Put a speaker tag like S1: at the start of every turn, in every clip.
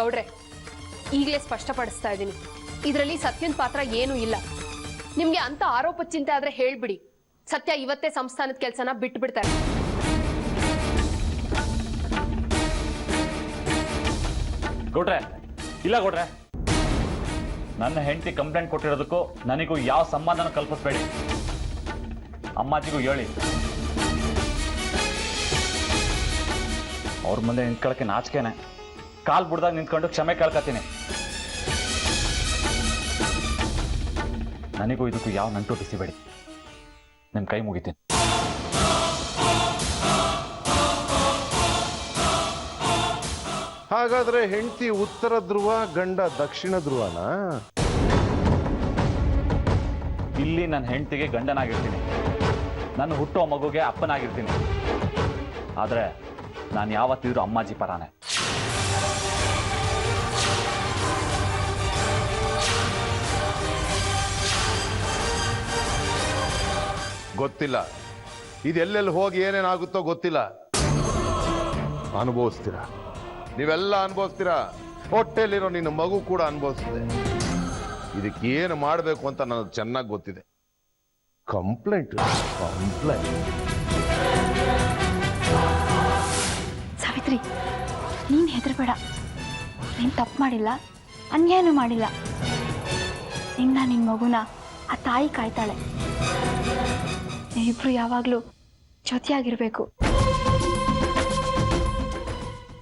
S1: ಗೌಡ್ರೆ, ಈಗಲೇ ಸ್ಪಷ್ಟಪಡಿಸ್ತಾ ಇದ್ದೀನಿ, ಇದರಲ್ಲಿ ಸತ್ಯನ ಪಾತ್ರ ಏನೂ ಇಲ್ಲ. ನಿಮ್ಗೆ ಅಂತ ಆರೋಪ ಚಿಂತೆ ಆದ್ರೆ ಹೇಳ್ಬಿಡಿ, ಸತ್ಯ ಇವತ್ತೇ ಸಂಸ್ಥಾನದ ಕೆಲಸನ ಬಿಟ್ಟು ಬಿಡ್ತಾರೆ.
S2: ಗೌಡ್ರೆ, ಇಲ್ಲ ಗೌಡ್ರೆ, ನನ್ನ ಹೆಂಡತಿ ಕಂಪ್ಲೇಂಟ್ ಕೊಟ್ಟಿರೋದಕ್ಕೂ ನನಗೂ ಯಾವ ಸಂಬಂಧನ ಕಲ್ಪಿಸ್ಬೇಡಿ. ಅಮ್ಮಾಜಿಗೂ ಹೇಳಿ, ಅವ್ರ ಮುಂದೆ ನಿಂತ್ಕೊಳ್ಳೋಕೆ ನಾಚಿಕೆನೆ. ಕಾಲ್ ಬುಡ್ದಾಗ ನಿಂತ್ಕೊಂಡು ಕ್ಷಮೆ ಕೇಳ್ಕತೀನಿ. ನನಗೂ ಇದಕ್ಕೂ ಯಾವ ನಂಟು ಬಿಸಿಬೇಡಿ. ನಿಮ್ಮ ಕೈ ಮುಗಿತೀನಿ.
S3: ಹಾಗಾದ್ರೆ ಹೆಂಡತಿ ಉತ್ತರ ಧ್ರುವ, ಗಂಡ ದಕ್ಷಿಣ ಧ್ರುವನಾ?
S2: ಇಲ್ಲಿ ನನ್ನ ಹೆಂಡತಿಗೆ ಗಂಡನಾಗಿರ್ತೀನಿ, ನನ್ನ ಹುಟ್ಟೋ ಮಗುಗೆ ಅಪ್ಪನಾಗಿರ್ತೀನಿ. ಆದ್ರೆ ನಾನು ಯಾವತ್ತಿದ್ರು ಅಮ್ಮಾಜಿ ಪರಾನೆ.
S3: ಗೊತ್ತಿಲ್ಲ, ಇದೆಲ್ಲೆಲ್ಲಿ ಹೋಗಿ ಏನೇನಾಗುತ್ತೋ ಗೊತ್ತಿಲ್ಲ. ಅನುಭವಿಸ್ತೀರಾ, ನೀವೆಲ್ಲ ಅನುಭವಿಸ್ತೀರಾ. ಹೊಟ್ಟೆಲಿರೋ ನಿನ್ನ ಮಗು ಕೂಡ ಅನುಭವಿಸ್ತಿದೆ. ಇದಕ್ಕೆ ಏನು ಮಾಡಬೇಕು ಅಂತ ನನಗೆ ಚೆನ್ನಾಗಿ ಗೊತ್ತಿದೆ. ಕಂಪ್ಲೇಂಟ್
S4: ಸಾವಿತ್ರಿ, ನೀನು ಹೆದರಬೇಡ. ನೀನು ತಪ್ಪು ಮಾಡಿಲ್ಲ, ಅನ್ಯಾಯನೂ ಮಾಡಿಲ್ಲ. ನಿನ್ನ ಮಗುನ ಆ ತಾಯಿ ಕಾಯ್ತಾಳೆ. ನೀವಿಬ್ರು ಯಾವಾಗಲೂ ಜೊತೆಯಾಗಿರ್ಬೇಕು.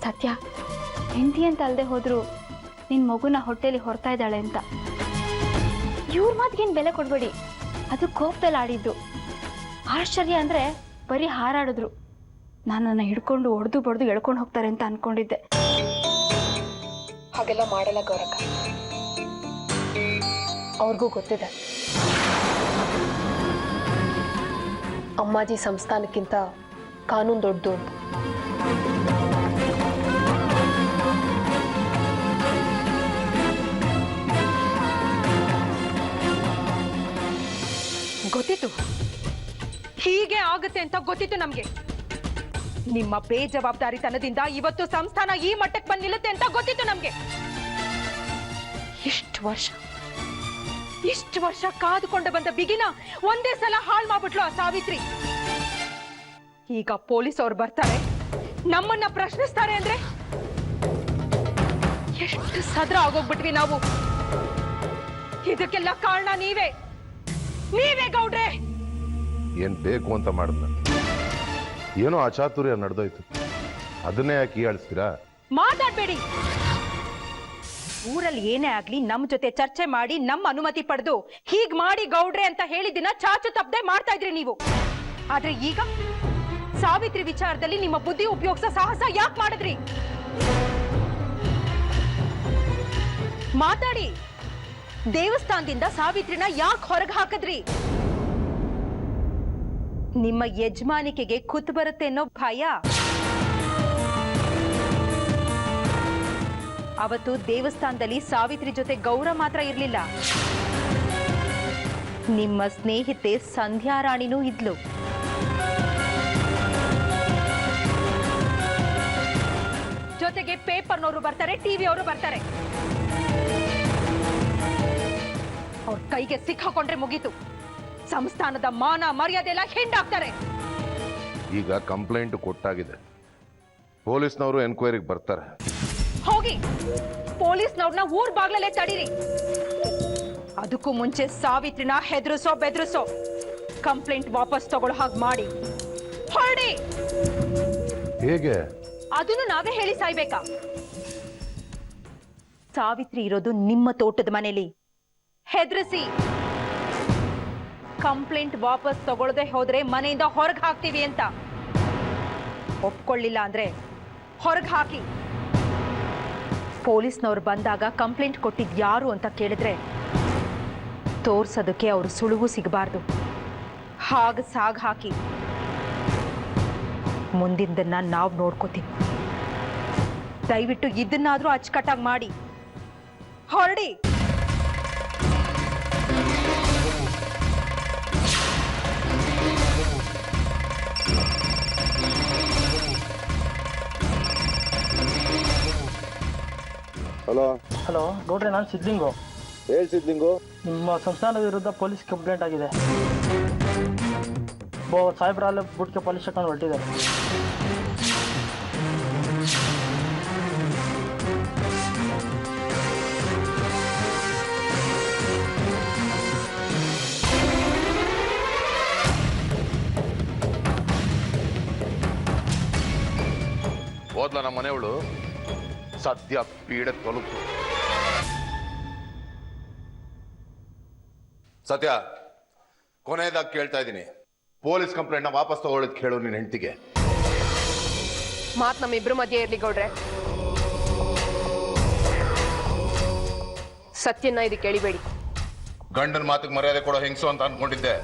S4: ಸತ್ಯ ಹೆಂಡತಿ ಅಂತ ಅಲ್ಲದೆ ಹೋದ್ರು ನಿನ್ನ ಮಗುನ ಹೊಟ್ಟೆಲಿ ಹೊರ್ತಾ ಇದ್ದಾಳೆ ಅಂತ. ಇವ್ರ ಮಾತಿಗೇನು ಬೆಲೆ ಕೊಡಬೇಡಿ. ಅದು ಕೋಪದಲ್ಲಿ ಆಡಿದ್ದು. ಆಶ್ಚರ್ಯ ಅಂದರೆ ಬರೀ ಹಾರಾಡಿದ್ರು. ನನ್ನನ್ನು ಹಿಡ್ಕೊಂಡು ಒಡೆದು ಬಡ್ದು ಎಳ್ಕೊಂಡು ಹೋಗ್ತಾರೆ ಅಂತ ಅನ್ಕೊಂಡಿದ್ದೆ.
S1: ಹಾಗೆಲ್ಲ ಮಾಡಲ್ಲ ಗೌರಕ್ಕ, ಅವ್ರಿಗೂ ಗೊತ್ತಿದೆ ಅಮ್ಮಾಜಿ ಸಂಸ್ಥಾನಕ್ಕಿಂತ ಕಾನೂನು ದೊಡ್ಡದು ಅಂತ.
S5: ಗೊತ್ತಿತ್ತು ಹೀಗೆ ಆಗುತ್ತೆ ಅಂತ ಗೊತ್ತಿತ್ತು ನಮ್ಗೆ. ನಿಮ್ಮ ಬೇಜವಾಬ್ದಾರಿತನದಿಂದ ಇವತ್ತು ಸಂಸ್ಥಾನ ಈ ಮಟ್ಟಕ್ಕೆ ಬಂದು ನಿಲ್ಲುತ್ತೆ ಅಂತ ಗೊತ್ತಿತ್ತು ನಮ್ಗೆ. ಇಷ್ಟು ವರ್ಷ ಕಾದುಕೊಂಡು ಬಂದ ಬಿಗಿನ ಒಂದೇ ಸಲ ಹಾಳು ಮಾಡ್ಬಿಟ್ಲು ಆ ಸಾವಿತ್ರಿ. ಈಗ ಪೊಲೀಸ್ ಅವ್ರು ಬರ್ತಾರೆ, ನಮ್ಮನ್ನ ಪ್ರಶ್ನಿಸ್ತಾರೆ ಅಂದ್ರೆ ಎಷ್ಟು ಸದ್ರ ಆಗೋಗ್ಬಿಟ್ವಿ ನಾವು. ಇದಕ್ಕೆಲ್ಲ ಕಾರಣ ನೀವೇ ಗೌಡ್ರೆ.
S3: ಏನ್ ಬೇಕು ಅಂತ ಮಾಡಿದ್ನ? ಏನೋ ಅಚಾತುರ್ಯ ನಡೆದೋಯ್ತು, ಅದನ್ನೇ ಯಾಕೆ ಹೀಯಾಳಿಸ್ತೀರಾ?
S5: ಮಾತಾಡ್ಬೇಡಿ. ಊರಲ್ಲಿ ಏನೇ ಆಗ್ಲಿ ನಮ್ ಜೊತೆ ಚರ್ಚೆ ಮಾಡಿ ನಮ್ಮ ಅನುಮತಿ ಪಡೆದು ಹೀಗ್ ಮಾಡಿ ಗೌಡ್ರೆ ಅಂತ ಹೇಳಿದಿನ ಚಾಚು ತಪ್ಪದೆ ಮಾಡ್ತಾ ಇದ್ರಿ ನೀವು. ಆದ್ರೆ ಈಗ ಸಾವಿತ್ರಿ ವಿಚಾರದಲ್ಲಿ ನಿಮ್ಮ ಬುದ್ಧಿ ಉಪಯೋಗಿಸೋ ಸಾಹಸ ಯಾಕೆ ಮಾಡಿದ್ರಿ? ಮಾತಾಡಿ. ದೇವಸ್ಥಾನದಿಂದ ಸಾವಿತ್ರಿನ ಯಾಕೆ ಹೊರಗೆ ಹಾಕಿದ್ರಿ? ನಿಮ್ಮ ಯಜಮಾನಿಕೆಗೆ ಕುತ್ತು ಬರುತ್ತೆ ಅನ್ನೋ ಭಯ. ಅವತ್ತು ದೇವಸ್ಥಾನದಲ್ಲಿ ಸಾವಿತ್ರಿ ಜೊತೆ ಗೌರ ಮಾತ್ರ ಇರ್ಲಿಲ್ಲ, ನಿಮ್ಮ ಸ್ನೇಹಿತೆ ಸಂಧ್ಯಾರಾಣಿನೂ ಇದ್ಲು. ಜೊತೆಗೆ ಪೇಪರ್ನವರು ಬರ್ತಾರೆ, ಟಿವಿ ಅವರು ಬರ್ತಾರೆ. ಅವ್ರ ಕೈಗೆ ಸಿಕ್ಕಾಕೊಂಡ್ರೆ ಮುಗೀತು. ಸಂಸ್ಥಾನದ ಮಾನ ಮರ್ಯಾದೆ ಎಲ್ಲ ಹಿಂಡಾಗ್ತಾರೆ.
S3: ಈಗ ಕಂಪ್ಲೇಂಟ್ ಕೊಟ್ಟಾಗಿದೆ, ಪೊಲೀಸ್ನವರು ಎನ್ಕ್ವೈರಿಗೆ ಬರ್ತಾರೆ.
S5: ಹೋಗಿ ಪೊಲೀಸ್ನವ್ರನ್ನ ಊರ್ ಬಾಗ್ಲಲ್ಲೇ ತಡೀರಿ. ಅದಕ್ಕೂ ಮುಂಚೆ ಸಾವಿತ್ರಿನ ಹೆದರಿಸೋ ಬೆದರಿಸೋ, ಕಂಪ್ಲೇಂಟ್ ವಾಪಸ್ ತಗೊಳ್ಳೋ ಹಾಗೆ ಮಾಡಿ ಹೊರಡಿ.
S3: ಹೇಗೆ?
S5: ಅದನ್ನು ನಾವೇ ಹೇಳಿ ಸಾಯ್ಬೇಕಾ? ಸಾವಿತ್ರಿ ಇರೋದು ನಿಮ್ಮ ತೋಟದ ಮನೇಲಿ. ಹೆದರಿಸಿ. ಕಂಪ್ಲೇಂಟ್ ವಾಪಸ್ ತಗೊಳ್ಳದೆ ಹೋದ್ರೆ ಮನೆಯಿಂದ ಹೊರಗೆ ಹಾಕ್ತೀವಿ ಅಂತ. ಒಪ್ಕೊಳ್ಳಿಲ್ಲ ಅಂದ್ರೆ ಹೊರಗೆ ಹಾಕಿ. ಪೊಲೀಸ್ನವ್ರು ಬಂದಾಗ ಕಂಪ್ಲೇಂಟ್ ಕೊಟ್ಟಿದ್ ಯಾರು ಅಂತ ಕೇಳಿದ್ರೆ ತೋರ್ಸೋದಕ್ಕೆ ಅವ್ರು ಸುಳುವು ಸಿಗಬಾರ್ದು. ಹಾಗೆ ಸಾಗ್ ಹಾಕಿ. ಮುಂದಿನ ನಾವು ನೋಡ್ಕೋತೀವಿ. ದಯವಿಟ್ಟು ಇದನ್ನಾದ್ರೂ ಅಚ್ಚುಕಟ್ಟಾಗಿ ಮಾಡಿ ಹೊರಡಿ.
S6: ಹಲೋ
S7: ಹಲೋ ಗೌಡ್ರೆ, ನಾನು ಸಿದ್ಲಿಂಗು.
S6: ಹೇಳ್ಸಿದ್ಲಿಂಗು.
S7: ನಿಮ್ಮ ಸಂಸ್ಥಾನದ ವಿರುದ್ಧ ಪೊಲೀಸ್ ಕಂಪ್ಲೇಂಟ್ ಆಗಿದೆ. ಸಾಹೇಬ್ರಲ್ಲೇ ಬುಟ್ಕೆ ಪೊಲೀಸ್ ಸ್ಟೇಷನ್ ಹೊರಟಿದ್ದಾರೆ.
S3: ಹೋದ್ಲ ನಮ್ಮ ಮನೆಯವಳು ಸದ್ಯ ಪೀಡೆ ತೊಲಗ್ತು. ಸತ್ಯ, ಕೊನೆಯದಾಗಿ ಕೇಳ್ತಾ ಇದ್ದೀನಿ, ಪೊಲೀಸ್ ಕಂಪ್ಲೇಂಟ್ನ ವಾಪಸ್ ತಗೊಳ್ಳೋದು ಕೇಳು ನಿನ್ನ ಹೆಂಡತಿಗೆ.
S1: ಮಾತ್ ನಮ್ಮಿಬ್ರು ಮಧ್ಯೆ ಇರ್ಲಿ ಗೌಡ್ರೆ. ಸತ್ಯನ ಇದಕ್ಕೆ ಕೇಳಿಬೇಡಿ.
S3: ಗಂಡನ ಮಾತಿಗೆ ಮರ್ಯಾದೆ ಕೊಡೋ ಹೆಂಗಸು ಅಂತ ಅನ್ಕೊಂಡಿದ್ದೆ.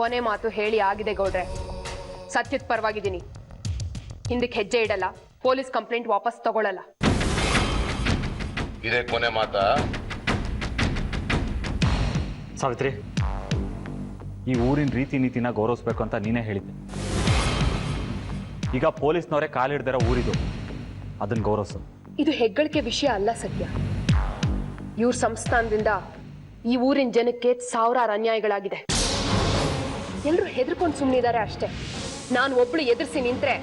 S1: ಕೊನೆ ಮಾತು ಹೇಳಿ ಆಗಿದೆ ಗೌಡ್ರೆ. ಸತ್ಯದ ಪರವಾಗಿದ್ದೀನಿ. ಹಿಂದಕ್ಕೆ ಹೆಜ್ಜೆ ಇಡಲ್ಲ, ಪೊಲೀಸ್ ಕಂಪ್ಲೇಂಟ್ ವಾಪಸ್ ತಗೊಳ್ಳಲ್ಲ.
S3: ಇದೇ ಕೊನೆ ಮಾತಾ?
S2: ಸಾವಿತ್ರಿ, ಈ ಊರಿನ ರೀತಿ ನೀತಿನ ಗೌರವಿಸ್ಬೇಕು ಅಂತ ನೀನೇ ಹೇಳಿದ್ದೆ. ಈಗ ಪೊಲೀಸ್ನವರೇ ಕಾಲಿಡ್ದಿರೋ ಊರಿದು, ಅದನ್ನ ಗೌರವಿಸು.
S1: ಇದು ಹೆಗ್ಗಳಿಕೆ ವಿಷಯ ಅಲ್ಲ ಸತ್ಯ. ಇವ್ರ ಸಂಸ್ಥಾನದಿಂದ ಈ ಊರಿನ ಜನಕ್ಕೆ ಸಾವಿರಾರು ಅನ್ಯಾಯಗಳಾಗಿದೆ. ಎಲ್ರು ಹೆದರ್ಕೊಂಡು ಸುಮ್ಮನಿದ್ದಾರೆ ಅಷ್ಟೇ. ನಾನು ಒಬ್ಳು ಎದುರಿಸಿ ನಿಂತ್ರೆ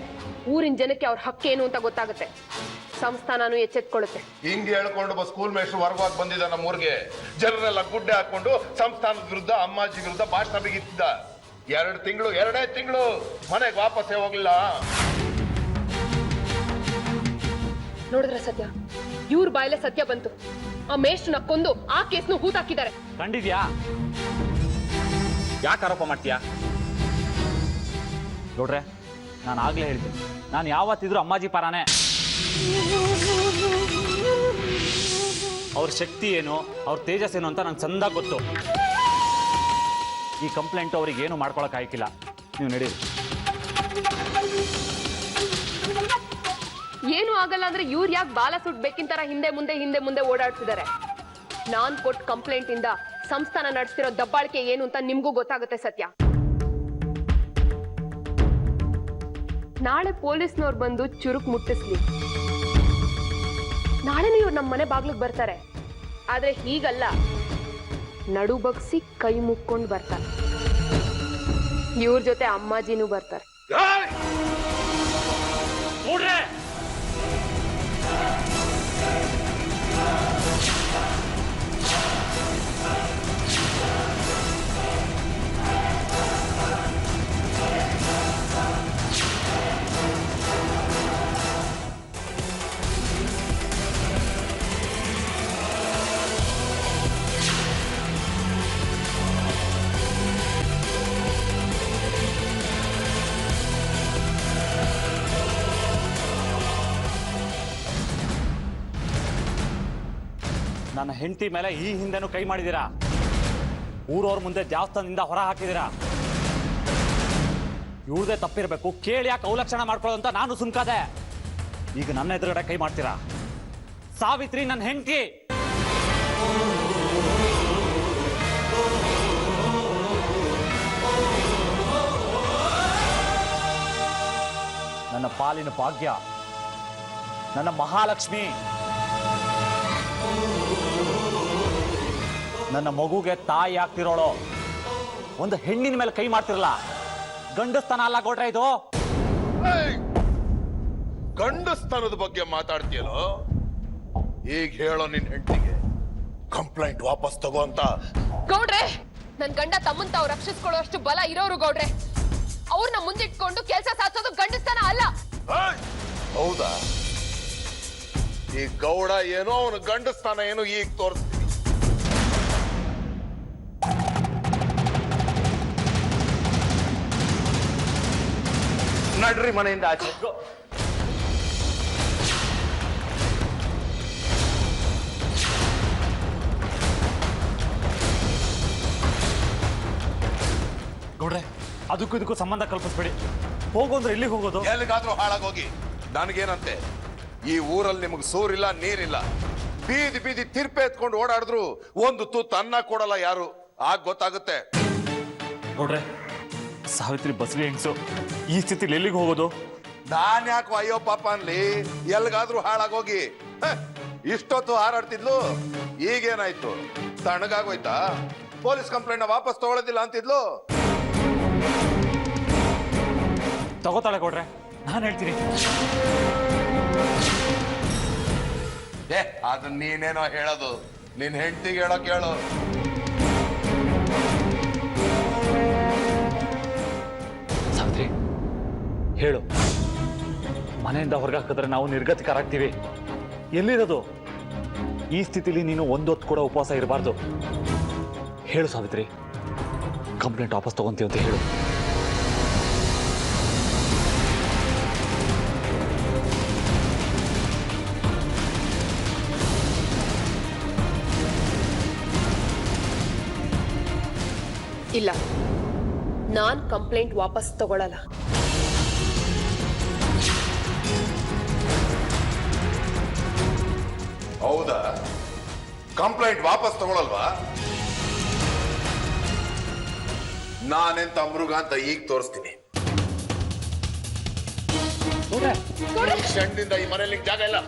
S1: ಊರಿನ ಜನಕ್ಕೆ ಅವ್ರ ಹಕ್ಕೇನು ಅಂತ ಗೊತ್ತಾಗುತ್ತೆ. ಸಂಸ್ಥಾನನೂ ಎಚ್ಚೆತ್ಕೊಳ್ಳುತ್ತೆ.
S3: ಹಿಂಗೆ ಹೇಳ್ಕೊಂಡು ಸ್ಕೂಲ್ ಮೇಷ್ಟ್ರು ಹೊರಗೋಗಿ ಬಂದಿದ್ದ ನಮ್ಮ ಊರಿಗೆ. ಜನರೆಲ್ಲ ಗುಡ್ಡೆ ಹಾಕೊಂಡು ಸಂಸ್ಥಾನದ ವಿರುದ್ಧ, ಅಮ್ಮಾಜಿ ವಿರುದ್ಧ ಭಾಷಣ ಬಿಗಿತ್ತಿದ್ದ. 2 ತಿಂಗಳು ಮನೆಗೆ ವಾಪಸ್ಸೇ ಹೋಗ್ಲಿಲ್ಲ.
S1: ನೋಡಿದ್ರ ಸತ್ಯ, ಇವ್ರ ಬಾಯಲ್ಲೇ ಸತ್ಯ ಬಂತು. ಆ ಮೇಷ್ಟ್ರನ್ನ ಕೊಂದು ಆ ಕೇಸ್ನು ಹೂತಾಕಿದ್ದಾರೆ.
S2: ಕಂಡಿದ್ಯಾ? ಯಾಕೆ ಆರೋಪ ಮಾಡ್ತೀಯಾ? ನೋಡ್ರೆ, ನಾನು ಆಗ್ಲೇ ಹೇಳಿದ್ದೀನಿ, ನಾನು ಯಾವತ್ತಿದ್ರು ಅಮ್ಮಾಜಿ ಪರಾನೇ. ಅವ್ರ ಶಕ್ತಿ ಏನು, ಅವ್ರ ತೇಜಸ್ ಏನು ಅಂತ ನಂಗೆ ಚಂದಾಗಿ ಗೊತ್ತು. ಈ ಕಂಪ್ಲೇಂಟ್ ಅವ್ರಿಗೆ ಏನು ಮಾಡ್ಕೊಳಕ್ ಆಯ್ಕಿಲ್ಲ. ನೀವು ನಡೀರಿ.
S1: ಏನು ಆಗಲ್ಲ ಅಂದ್ರೆ ಇವ್ರು ಯಾಕೆ ಬಾಲ ಸುಟ್ಬೇಕಿಂತರ ಹಿಂದೆ ಮುಂದೆ ಓಡಾಡ್ತಿದ್ದಾರೆ? ನಾನ್ ಕೊಟ್ಟ ಕಂಪ್ಲೇಂಟ್ ಇಂದ ಸಂಸ್ಥಾನ ನಡೆಸ್ತಿರೋ ದಬ್ಬಾಳಿಕೆ ಏನು ಅಂತ ನಿಮ್ಗೂ ಗೊತ್ತಾಗುತ್ತೆ ಸತ್ಯ. ನಾಳೆ ಪೊಲೀಸ್ನವ್ರು ಬಂದು ಚುರುಕ್ ಮುಟ್ಟಿಸ್ಲಿ. ನಾಳೆನೂ ಇವ್ರು ನಮ್ಮ ಮನೆ ಬಾಗ್ಲಿಗೆ ಬರ್ತಾರೆ. ಆದ್ರೆ ಹೀಗಲ್ಲ, ನಡು ಬಗ್ಸಿ ಕೈ ಮುಕ್ಕೊಂಡು ಬರ್ತಾರೆ. ಇವ್ರ ಜೊತೆ ಅಮ್ಮಾಜಿನೂ ಬರ್ತಾರೆ.
S2: ನನ್ನ ಹೆಂಡತಿ ಮೇಲೆ ಈ ಹಿಂದೆನೂ ಕೈ ಮಾಡಿದ್ದೀರಾ. ಊರವ್ರ ಮುಂದೆ ದೇವಸ್ಥಾನದಿಂದ ಹೊರ ಹಾಕಿದ್ದೀರಾ. ಇವ್ರದೇ ತಪ್ಪಿರ್ಬೇಕು, ಕೇಳಿ ಯಾಕೆ ಅವಲಕ್ಷಣ ಮಾಡ್ಕೊಳ್ಳೋದಂತ ನಾನು ಸುಮ್ಕಾದೆ. ಈಗ ನನ್ನ ಎದುರುಗಡೆ ಕೈ ಮಾಡ್ತೀರಾ? ಸಾವಿತ್ರಿ ನನ್ನ ಹೆಂಡತಿ. ನನ್ನ ಪಾಲಿನ ಭಾಗ್ಯ, ನನ್ನ ಮಹಾಲಕ್ಷ್ಮಿ. ನನ್ನ ಮಗುಗೆ ತಾಯಿ ಆಗ್ತಿರೋಳು ಒಂದು ಹೆಣ್ಣಿನ ಮೇಲೆ ಕೈ ಮಾಡ್ತಿರಲ್ಲ. ಗಂಡಸ್ತನ ಅಲ್ಲ ಗೌಡ್ರೆ ಇದು.
S3: ಗಂಡಸ್ತನದ ಬಗ್ಗೆ ಮಾತಾಡ್ತೀಯಲ್ಲೋ? ಈಗ ಹೇಳೋ ನಿನ್ ಹೆಂಡತಿಗೆ ಕಂಪ್ಲೇಂಟ್ ವಾಪಸ್ ತಗೋ ಅಂತ.
S1: ಗೌಡ್ರೆ, ನನ್ ಗಂಡ ತಮ್ಮನ್ ತಾವು ರಕ್ಷಿಸ್ಕೊಳ್ಳೋ ಅಷ್ಟು ಬಲ ಇರೋರು ಗೌಡ್ರೆ. ಅವ್ರನ್ನ ಮುಂದಿಟ್ಕೊಂಡು ಕೆಲಸ ಸಾಧಿಸೋದು ಗಂಡಸ್ತನ ಅಲ್ಲ.
S3: ಹೌದಾ? ಈ ಗೌಡ ಏನೋ ಅವನ ಗಂಡಸ್ಥಾನ ಏನೋ ಈಗ ತೋರಿಸ್ತೀನಿ. ನಡ್ರಿ ಮನೆಯಿಂದ ಆಚೆ.
S2: ಗೌಡ್ರೆ, ಅದಕ್ಕೂ ಇದಕ್ಕೂ ಸಂಬಂಧ ಕಲ್ಪಿಸ್ಬೇಡಿ. ಹೋಗು ಅಂದ್ರೆ ಎಲ್ಲಿಗೆ ಹೋಗೋದು?
S3: ಎಲ್ಲಿಗಾದ್ರೂ ಹಾಳಾಗೋಗಿ, ನನಗೇನಂತೆ? ಈ ಊರಲ್ಲಿ ನಿಮಗೆ ಸೂರಿಲ್ಲ, ನೀರಿಲ್ಲ. ಬೀದಿ ಬೀದಿ ತಿರ್ಪೆ ಎತ್ಕೊಂಡು ಓಡಾಡಿದ್ರು ಒಂದು ತುತ್ತು ಅನ್ನ ಕೊಡಲ್ಲ ಯಾರು. ಆಗ ಗೊತ್ತಾಗುತ್ತೆ.
S2: ಗೌಡ್ರೆ, ಸಾವಿತ್ರಿ ಬಸರಿ ಹೆಂಗ್ಸು ಈ ಸ್ಥಿತಿಲಿ ಎಲ್ಲಿಗೆ ಹೋಗೋದು?
S3: ನಾನ್ ಯಾಕೋ ಅಯ್ಯೋ ಪಾಪ ಅನ್ಲಿ, ಎಲ್ಗಾದ್ರೂ ಹಾಳಾಗೋಗಿ. ಇಷ್ಟೊತ್ತು ಹಾರಾಡ್ತಿದ್ಲು, ಈಗೇನಾಯ್ತು? ತಣ್ಣಗಾಗೋಯ್ತಾ? ಪೊಲೀಸ್ ಕಂಪ್ಲೇಂಟ್ ವಾಪಸ್ ತಗೊಳ್ಳೋದಿಲ್ಲ ಅಂತಿದ್ಲು.
S2: ತಗೋತಾಳೆ ಗೌಡ್ರೆ, ನಾನು ಹೇಳ್ತೀನಿ.
S3: ಅದನ್ನ ನೀನೇನೋ ಹೇಳೋದು, ನಿನ್ ಹೆಂಡತಿಗೆ ಹೇಳೋಕ್ ಹೇಳು.
S2: ಸಾವಿತ್ರಿ ಹೇಳು, ಮನೆಯಿಂದ ಹೊರಗೆ ಹಾಕಿದ್ರೆ ನಾವು ನಿರ್ಗತಿಕರಾಗ್ತೀವಿ. ಎಲ್ಲಿರೋದು? ಈ ಸ್ಥಿತಿಲಿ ನೀನು ಒಂದೊತ್ತು ಕೂಡ ಉಪವಾಸ ಇರಬಾರ್ದು. ಹೇಳು ಸಾವಿತ್ರಿ, ಕಂಪ್ಲೇಂಟ್ ವಾಪಸ್ ತಗೊಂತೀವಿ ಅಂತ ಹೇಳು.
S1: ಇಲ್ಲ, ನಾನ್ ಕಂಪ್ಲೇಂಟ್ ವಾಪಸ್ ತಗೊಳ್ಳಲ್ಲ.
S3: ಹೌದಾ? ಕಂಪ್ಲೇಂಟ್ ವಾಪಸ್ ತಗೊಳಲ್ವಾ? ನಾನೆಂತ ಮೃಗ ಅಂತ ಈಗ ತೋರಿಸ್ತೀನಿ. ಕ್ಷಣದಿಂದ ಈ ಮನೆಯಲ್ಲಿ ಜಾಗ ಇಲ್ಲ.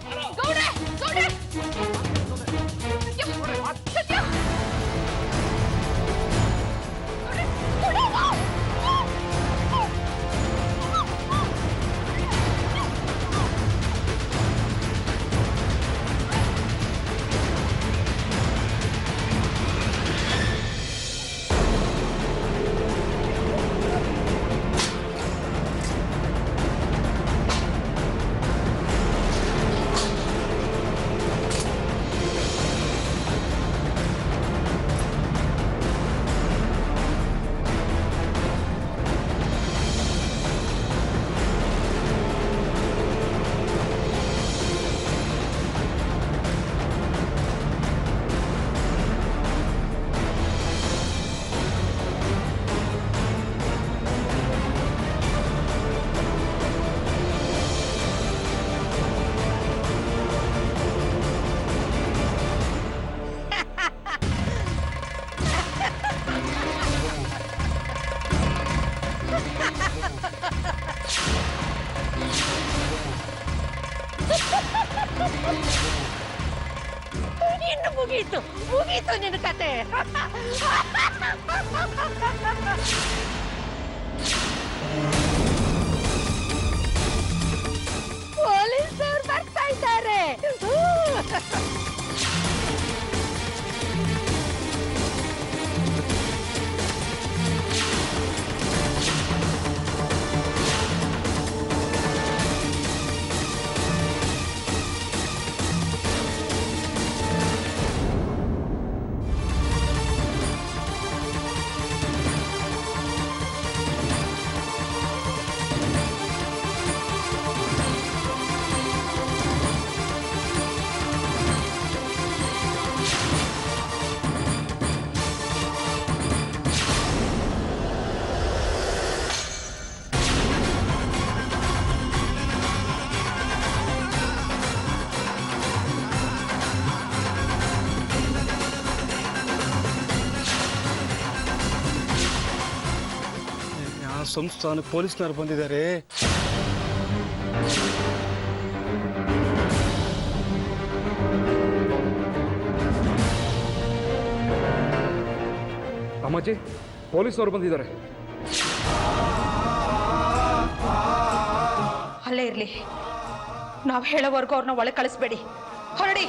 S5: ಇನ್ನು ಮುಗೀತು ಮುಗೀತು ನಿನ್ನ ಕತೆ. ಪೊಲೀಸರು ಬರ್ತಾ ಇದ್ದಾರೆ.
S6: ಸಂಸ್ಥಾನಕ್ಕೆ ಪೊಲೀಸ್ನವ್ರು ಬಂದಿದ್ದಾರೆ. ಅಮ್ಮಾಜಿ, ಪೊಲೀಸ್ನವ್ರು ಬಂದಿದ್ದಾರೆ.
S5: ಅಲ್ಲೇ ಇರ್ಲಿ, ನಾವು ಹೇಳೋವರೆಗೂ ಅವ್ರನ್ನ ಒಳಗೆ ಕಳಿಸ್ಬೇಡಿ. ಹೊರಡಿ.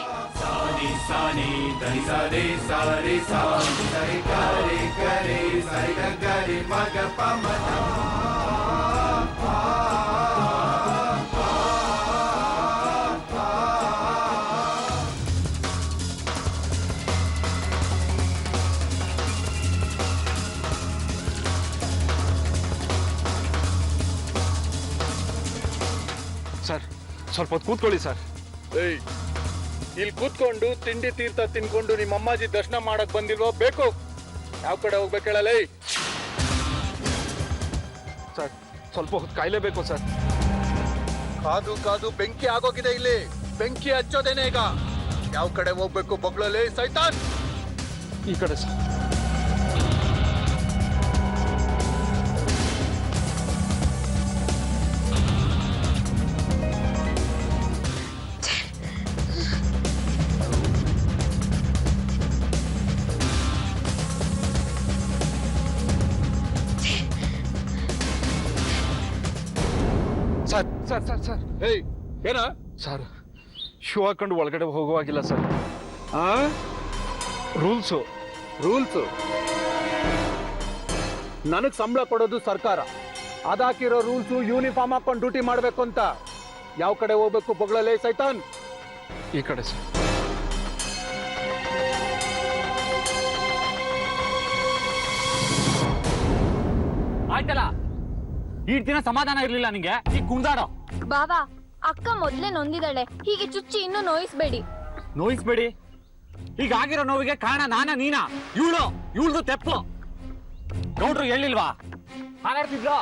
S6: ಸರ್, ಸ್ವಲ್ಪ ಹೊತ್ತು ಕೂತ್ಕೊಳ್ಳಿ ಸರ್. ಇಲ್ಲಿ ಕೂತ್ಕೊಂಡು ತಿಂಡಿ ತೀರ್ಥ ತಿನ್ಕೊಂಡು ನಿಮ್ಮ ಅಮ್ಮಾಜಿ ದರ್ಶನ ಮಾಡಕ್ ಬಂದಿಲ್ವೋ? ಬೇಕು, ಯಾವ ಕಡೆ ಹೋಗ್ಬೇಕು ಹೇಳಲ್ಲ. ಸರ್, ಸ್ವಲ್ಪ ಹೊತ್ತು ಕಾಯ್ಲೇಬೇಕು ಸರ್. ಕಾದು ಕಾದು ಬೆಂಕಿ ಆಗೋಗಿದೆ ಇಲ್ಲಿ. ಬೆಂಕಿ ಹಚ್ಚೋದೇನೆ ಈಗ. ಯಾವ ಕಡೆ ಹೋಗ್ಬೇಕು ಬಗ್ಲಲ್ಲಿ? ಸೈತಾನ್, ಈ ಕಡೆ sir. Sir sir sir sir ಏಯ್ ಏನ ಸರ್ ಶೂ ಹಾಕೊಂಡು ಒಳಗಡೆ ಹೋಗುವಾಗಿಲ್ಲ ಸರ್. ರೂಲ್ಸು ರೂಲ್ಸು ನನಗೆ ಸಂಬಳ ಕೊಡೋದು ಸರ್ಕಾರ, ಅದಾಕಿರೋ ರೂಲ್ಸು ಯೂನಿಫಾರ್ಮ್ ಹಾಕೊಂಡು ಡ್ಯೂಟಿ ಮಾಡಬೇಕು ಅಂತ. ಯಾವ ಕಡೆ ಹೋಗ್ಬೇಕು ಬೊಗಳಲೇ ಸೈತಾನ್? ಈ ಕಡೆ ಸರ್.
S2: ಆಯ್ತಲ್ಲ, ಈ ದಿನ ಸಮಾಧಾನ ಇರ್ಲಿಲ್ಲ ನಿಂಗೆ, ಈಗ ಕುಂದಾಡೋ.
S4: ಬಾವಾ, ಅಕ್ಕ ಮೊದ್ಲೇ ನೊಂದಿದ್ದಾಳೆ, ಹೀಗೆ ಚುಚ್ಚಿ ಇನ್ನೂ ನೋಯಿಸ್ಬೇಡಿ.
S2: ನೋಯಿಸ್ಬೇಡಿ. ಈಗ ಆಗಿರೋ ನೋವಿಗೆ ಕಾರಣ ನೀನಾ? ಇವಳ್ದು ತೆಪ್ಪು. ನೋಡ್ರು ಹೇಳಿಲ್ವಾ ಹಾಗಾಡ್ತಿದ್ಲು?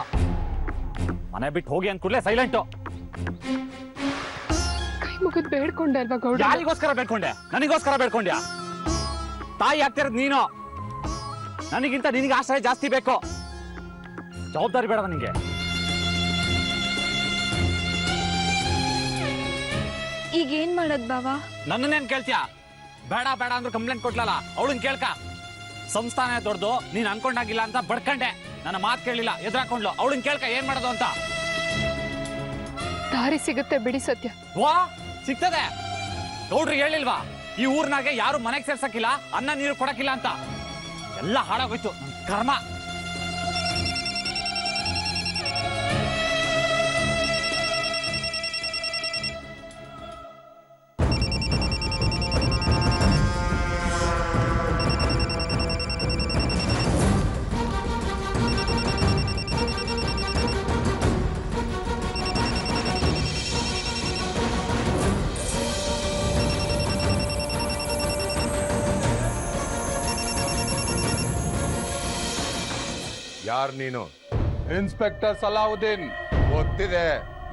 S2: ಮನೆ ಬಿಟ್ಟು ಹೋಗಿ ಅಂದ್ಕೂಡ್ಲೆ ಸೈಲೆಂಟು.
S1: ಕೈ ಮುಗಿದ್ ಬೇಡ್ಕೊಂಡೆ ಅಲ್ವಾ ಗೌಡ್ರೆ?
S2: ಯಾರಿಗೋಸ್ಕರ ಬೇಡ್ಕೊಂಡೆ? ನನಗೋಸ್ಕರ ಬೇಡ್ಕೊಂಡ್ಯಾ? ತಾಯಿ ಆಗ್ತಿರೋದು ನೀನು. ನನಗಿಂತ ನಿನಗೆ ಆಶ್ರಯ ಜಾಸ್ತಿ ಬೇಕು. ಜವಾಬ್ದಾರಿ ಬೇಡ ನಿಂಗೆ.
S4: ಈಗ ಏನ್ ಮಾಡೋದ್ ಬಾವಾ?
S2: ನನ್ನನ್ನೇನ್ ಕೇಳ್ತೀಯಾ? ಬೇಡ ಬೇಡ ಅಂದ್ರೆ ಕಂಪ್ಲೇಂಟ್ ಕೊಟ್ಲಲ್ಲ, ಅವಳನ್ ಕೇಳ್ಕ. ಸಂಸ್ಥಾನ ದೊಡ್ಡದು, ನೀನ್ ಅನ್ಕೊಂಡಾಗಿಲ್ಲ ಅಂತ ಬಡ್ಕಂಡೆ. ನನ್ನ ಮಾತು ಕೇಳಿಲ್ಲ, ಎದುರಾಕೊಂಡ್ಲು. ಅವಳನ್ ಕೇಳ್ಕ ಏನ್ ಮಾಡೋದು ಅಂತ.
S1: ದಾರಿ ಸಿಗುತ್ತೆ ಬಿಡಿ ಸತ್ಯ.
S2: ವಾ, ಸಿಗ್ತದೆ. ಗೌಡ್ರಿಗೆ ಹೇಳಿಲ್ವಾ ಈ ಊರ್ನಾಗೆ ಯಾರು ಮನೆಗೆ ಸೇರ್ಸಕ್ಕಿಲ್ಲ, ಅನ್ನ ನೀರು ಕೊಡಕ್ಕಿಲ್ಲ ಅಂತ? ಎಲ್ಲ ಹಾಳಾಗೋಯ್ತು, ನನ್ ಕರ್ಮ.
S3: ಯಾರು ನೀನು?
S6: ಇನ್ಸ್ಪೆಕ್ಟರ್ ಸಲಾವುದ್ದೀನ್.
S3: ಗೊತ್ತಿದೆ.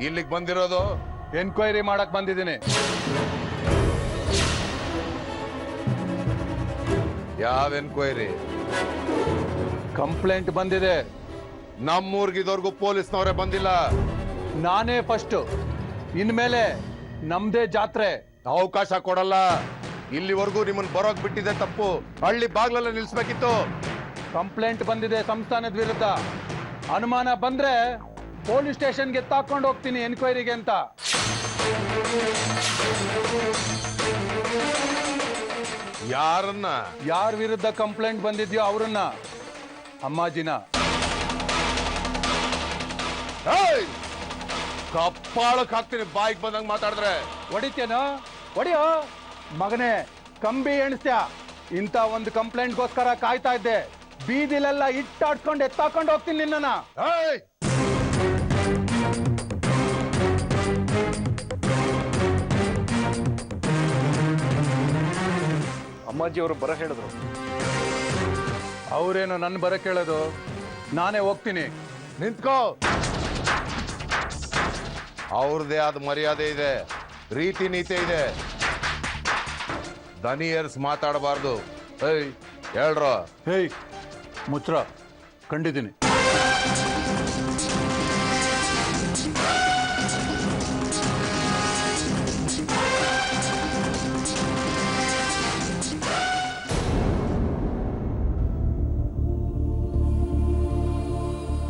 S3: ಇಲ್ಲಿಗೆ ಬಂದಿರೋದು
S6: ಎನ್ಕ್ವೈರಿ ಮಾಡಕ್ ಬಂದಿದ್ದೀನಿ.
S3: ಯಾವ ಎನ್ಕ್ವೈರಿ?
S6: ಕಂಪ್ಲೇಂಟ್ ಬಂದಿದೆ.
S3: ನಮ್ಮೂರ್ಗಿದವ್ರಿಗೂ ಪೊಲೀಸ್ನವರೇ ಬಂದಿಲ್ಲ.
S6: ನಾನೇ ಫಸ್ಟ್. ಇನ್ಮೇಲೆ ನಮ್ದೇ ಜಾತ್ರೆ.
S3: ಅವಕಾಶ ಕೊಡಲ್ಲ. ಇಲ್ಲಿವರೆಗೂ ನಿಮ್ಮನ್ನ ಬರೋಕ್ ಬಿಟ್ಟಿದೆ ತಪ್ಪು. ಹಳ್ಳಿ ಬಾಗ್ಲಲ್ಲ ನಿಲ್ಸ್ಬೇಕಿತ್ತು.
S6: ಕಂಪ್ಲೇಂಟ್ ಬಂದಿದೆ ಸಂಸ್ಥಾನದ ವಿರುದ್ಧ. ಅನುಮಾನ ಬಂದ್ರೆ ಪೊಲೀಸ್ ಸ್ಟೇಷನ್ಗೆ ತಾಕೊಂಡು ಹೋಗ್ತೀನಿ ಎನ್ಕ್ವೈರಿಗೆ ಅಂತ.
S3: ಯಾರನ್ನ?
S6: ಯಾರ ವಿರುದ್ಧ ಕಂಪ್ಲೇಂಟ್ ಬಂದಿದ್ಯೋ ಅವ್ರನ್ನ. ಅಮ್ಮಾಜಿನ.
S3: ಕಪ್ಪಾಳಕ್ ಹಾಕ್ತೀನಿ ಬಾಯಿಗೆ ಬಂದಂಗ್ ಮಾತಾಡಿದ್ರೆ.
S6: ಹೊಡಿತೇನೋ? ಹೊಡಿಯೋ ಮಗನೇ, ಕಂಬಿ ಎಣಿಸ್ತ್ಯಾ. ಇಂಥ ಒಂದು ಕಂಪ್ಲೇಂಟ್ಗೋಸ್ಕರ ಕಾಯ್ತಾ ಇದ್ದೆ. ಬೀದಿಲೆಲ್ಲ ಇಟ್ಟಾಡ್ಸ್ಕೊಂಡು ಎತ್ತಾಕೊಂಡು ಹೋಗ್ತೀನಿ ನಿನ್ನ. ಅಮ್ಮಾಜಿ ಅವರು ಬರ ಹೇಳಿದ್ರು. ಅವರೇನು ನನ್ನ ಬರ ಕೇಳೋದು? ನಾನೇ ಹೋಗ್ತೀನಿ.
S3: ನಿಂತ್ಕೋ. ಅವ್ರದೇ ಆದ ಮರ್ಯಾದೆ ಇದೆ, ರೀತಿ ನೀತಿ ಇದೆ. ದನಿ ಏರ್ಸ್ ಮಾತಾಡಬಾರ್ದು. ಏಯ್ ಹೇಳ್ರ.
S6: ಹೇಯ್ ಮುಚ್ರ, ಕಂಡಿದ್ದೀನಿ.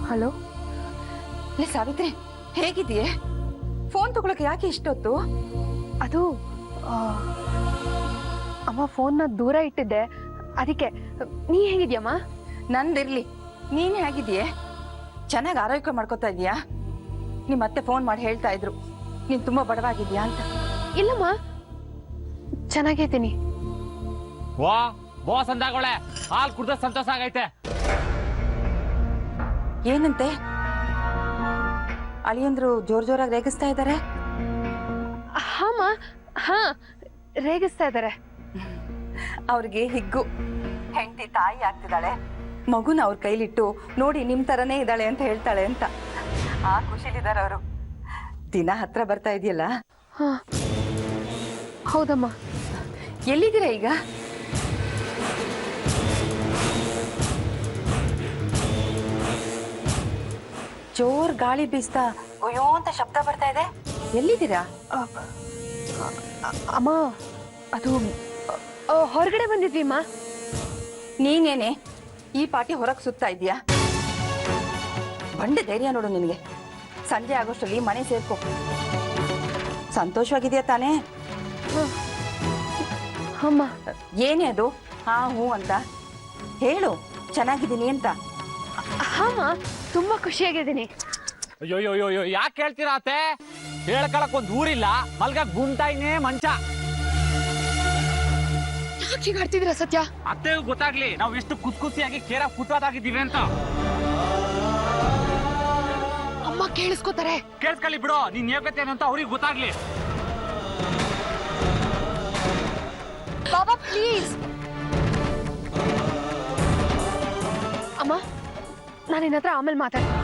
S1: ಹಲೋ
S5: ಲೇ ಸಾವಿತ್ರಿ, ಹೇಗಿದೆಯೇ? ಫೋನ್ ತಗೊಳಕ್ಕೆ ಯಾಕೆ ಇಷ್ಟೊತ್ತು?
S1: ಅದು ಅಮ್ಮ ಫೋನ್ನ ದೂರ ಇಟ್ಟಿದ್ದೆ, ಅದಕ್ಕೆ. ನೀ ಹೇಗಿದ್ಯಮ್ಮ?
S5: ನಂದಿರ್ಲಿ, ನೀನ್ ಹೇಗಿದೆಯೇ? ಚೆನ್ನಾಗಿ ಆರೋಗ್ಯ ಮಾಡ್ಕೋತಾ ಇದೀಯಾ? ನಿಮ್ಮ ಅತ್ತೆ ಫೋನ್ ಮಾಡಿ ಹೇಳ್ತಾ ಇದ್ರು ನೀನ್ ತುಂಬಾ ಬಡವಾಗಿದ್ಯಾ ಅಂತ.
S1: ಇಲ್ಲಮ್ಮ, ಚೆನ್ನಾಗಿದ್ದೀನಿ.
S2: ವಾ ಬಾಸ್ ಅಂದಾಗೊಳೆ ಹಾಲ್ ಕುಡ್ದ ಸಂತೋಷ ಆಗೈತೆ.
S5: ಏನಂತೆ? ಅಳಿಯಂದ್ರು ಜೋರಾಗಿ ರೇಗಿಸ್ತಾ ಇದ್ದಾರೆ.
S1: ಹಾಮ, ಹಾ ರೇಗಿಸ್ತಾ ಇದ್ದಾರೆ.
S5: ಅವ್ರಿಗೆ ಹಿಗ್ಗು. ಹೆಂಡತಿ ತಾಯಿ ಆಗ್ತಿದ್ದಾಳೆ, ಮಗುನ ಅವ್ರ ಕೈಲಿಟ್ಟು ನೋಡಿ ನಿಮ್ ತರನೇ ಇದ್ದಾಳೆ ಅಂತ ಹೇಳ್ತಾಳೆ ಅಂತ. ಆ ಖುಷಿಲಿದ್ದಾರೆ ಅವರು. ದಿನ ಹತ್ರ ಬರ್ತಾ ಇದೆಯಲ್ಲ.
S1: ಹಾ ಹೌದಮ್ಮ.
S5: ಎಲ್ಲಿದ್ದೀರಾ ಈಗ? ಜೋರ್ ಗಾಳಿ ಬೀಸ್ತಾ ಅಯ್ಯೋ ಅಂತ ಶಬ್ದ ಬರ್ತಾ ಇದೆ. ಎಲ್ಲಿದ್ದೀರಾ?
S1: ಅಮ್ಮ ಅದು ಹೊರಗಡೆ ಬಂದಿದ್ವಿ ಅಮ್ಮ.
S5: ನೀನೇನೆ ಈ ಪಾಟಿ ಹೊರಗೆ ಸುತ್ತಾ ಇದೀಯಾ? ಬಂಡೆ ಧೈರ್ಯ ನೋಡು ನಿನಗೆ.
S8: ಸಂಜೆ ಆಗೋಷ್ಟರಲ್ಲಿ ಮನೆ ಸೇರ್ಕೊ. ಸಂತೋಷವಾಗಿದೆಯಾ ತಾನೇ?
S1: ಅಮ್ಮ,
S8: ಏನೇ ಅದು ಹಾ ಹೂ ಅಂತ ಹೇಳು, ಚೆನ್ನಾಗಿದ್ದೀನಿ ಅಂತ.
S1: ಅಮ್ಮ ತುಂಬಾ ಖುಷಿಯಾಗಿದ್ದೀನಿ.
S2: ಅಯ್ಯೋ ಯಾಕೆ ಹೇಳ್ತೀರಾ ಅತ್ತೆ? ಹೇಳ್ಕೊಳಕ್ ಒಂದ್ ಊರಿಲ್ಲ, ಮಲ್ಗ ಗುಂಟಾಯಿನೇ ಮಂಚ.
S1: ಯಾಕೆ ಹೀಗೆ ಆಡ್ತಿದ್ದೀರಾ ಸತ್ಯ?
S2: ಅತ್ತೆಗೂ ಗೊತ್ತಾಗ್ಲಿ ನಾವು ಎಷ್ಟು ಖುಷಿಯಾಗಿ ಕೇರ ಫುಟ್ಪಾತಾಗಿದ್ದೀವಿ ಅಂತ.
S1: ಅಮ್ಮ ಕೇಳಿಸ್ಕೋತಾರೆ.
S2: ಕೇಳಿಸ್ಕೊಳ್ಳಿ ಬಿಡು, ನೀನ್ ಯೋಗ್ಯತೆ ಏನು ಅಂತ ಅವ್ರಿಗೆ ಗೊತ್ತಾಗ್ಲಿ.
S1: ಬಾಬಾ ಪ್ಲೀಸ್. ಅಮ್ಮ, ನಾನು ನಿನ್ನ ಹತ್ರ ಆಮೇಲೆ ಮಾತಾಡ್ತೀನಿ.